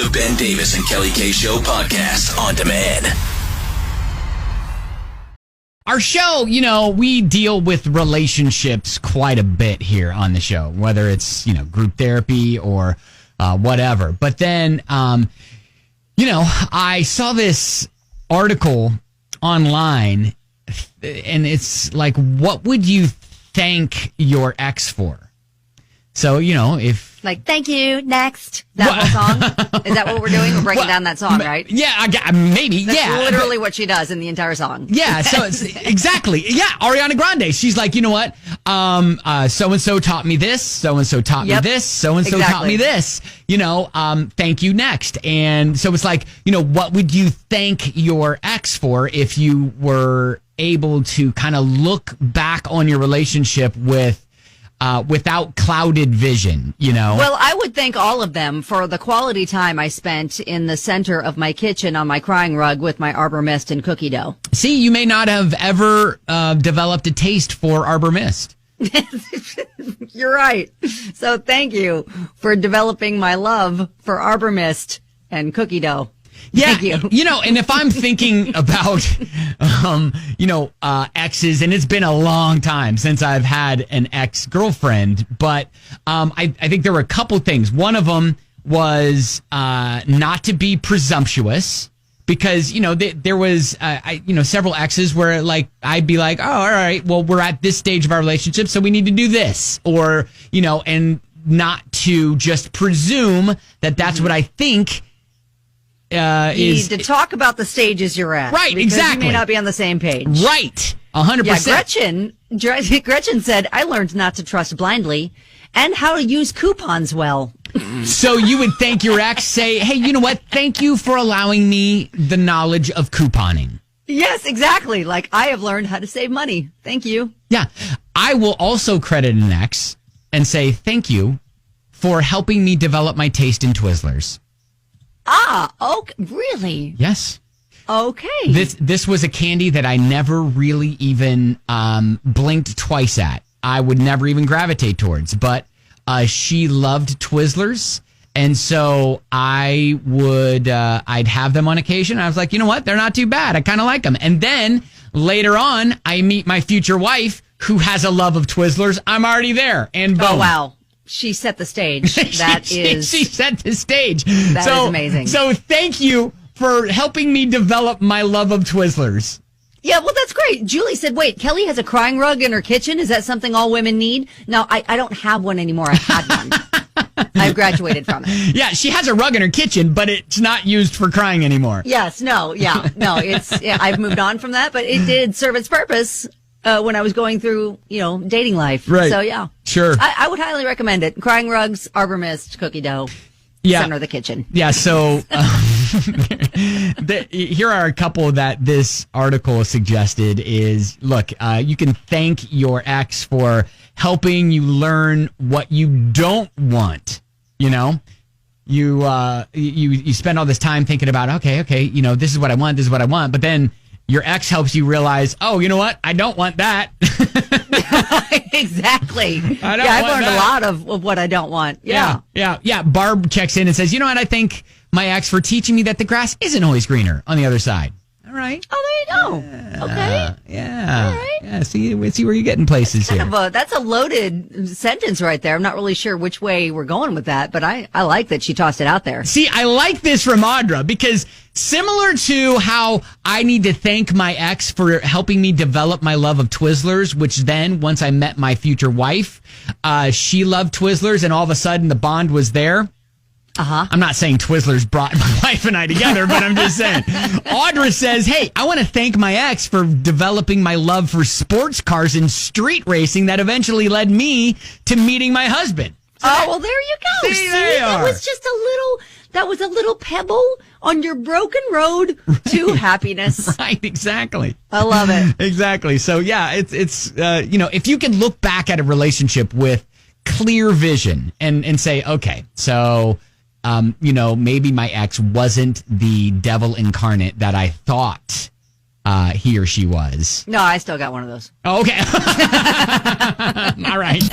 The Ben Davis and Kelly K Show podcast on demand. Our show, we deal with relationships quite a bit here on the show, whether it's, group therapy or whatever. But then, I saw this article online and it's like, what would you thank your ex for? So, if... Like, thank you, next. That whole song? Is that what we're doing? We're breaking down that song, right? Yeah, maybe. That's literally what she does in the entire song. Yeah, so it's, exactly. Yeah, Ariana Grande. She's like, you know what? So-and-so taught me this. So-and-so taught me this. So-and-so taught me this. Thank you, next. And so it's like, what would you thank your ex for if you were able to kind of look back on your relationship without clouded vision, Well, I would thank all of them for the quality time I spent in the center of my kitchen on my crying rug with my Arbor Mist and cookie dough. See, you may not have ever developed a taste for Arbor Mist. You're right. So thank you for developing my love for Arbor Mist and cookie dough. Yeah, thank you. And if I'm thinking about, exes, and it's been a long time since I've had an ex-girlfriend, but I think there were a couple things. One of them was not to be presumptuous, because, there was, several exes where, I'd be like, oh, all right, well, we're at this stage of our relationship, so we need to do this. Or, and not to just presume that that's what I think. You need to talk about the stages you're at. Right, because exactly. You may not be on the same page. Right, 100%. Yeah, Gretchen said, I learned not to trust blindly and how to use coupons well. So you would thank your ex, say, hey, you know what? Thank you for allowing me the knowledge of couponing. Yes, exactly. Like, I have learned how to save money. Thank you. Yeah. I will also credit an ex and say, thank you for helping me develop my taste in Twizzlers. Ah, okay. Really? Yes. Okay. This was a candy that I never really even blinked twice at. I would never even gravitate towards. But she loved Twizzlers, and so I'd have them on occasion. I was like, you know what? They're not too bad. I kind of like them. And then later on, I meet my future wife who has a love of Twizzlers. I'm already there. And boom. Oh, wow. She set the stage. She set the stage. That is amazing. So thank you for helping me develop my love of Twizzlers. Yeah, well, that's great. Julie said, wait, Kelly has a crying rug in her kitchen. Is that something all women need? No, I don't have one anymore. I had one. I've graduated from it. Yeah, she has a rug in her kitchen, but it's not used for crying anymore. Yes, no, I've moved on from that, but it did serve its purpose. When I was going through, dating life. Right. So, yeah. Sure. I would highly recommend it. Crying rugs, Arbor Mist, cookie dough, center of the kitchen. Yeah, so here are a couple that this article suggested is, look, you can thank your ex for helping you learn what you don't want, You spend all this time thinking about, okay, this is what I want, but then your ex helps you realize, oh, you know what? I don't want that. Exactly. I've learned a lot of what I don't want. Yeah. Barb checks in and says, you know what? I thank my ex for teaching me that the grass isn't always greener on the other side. All right. Oh, there you go. Okay. Yeah. All right. Yeah. See where you're getting places here. That's a loaded sentence right there. I'm not really sure which way we're going with that, but I like that she tossed it out there. See, I like this from Audra because similar to how I need to thank my ex for helping me develop my love of Twizzlers, which then once I met my future wife, she loved Twizzlers and all of a sudden the bond was there. I'm not saying Twizzlers brought my wife and I together, but I'm just saying. Audra says, hey, I want to thank my ex for developing my love for sports cars and street racing that eventually led me to meeting my husband. So well, there you go. See, there you that are. Was just that was a little pebble on your broken road to happiness. Right, exactly. I love it. Exactly. So, yeah, it's if you can look back at a relationship with clear vision and say, okay, so... maybe my ex wasn't the devil incarnate that I thought he or she was. No, I still got one of those. Oh, okay. All right.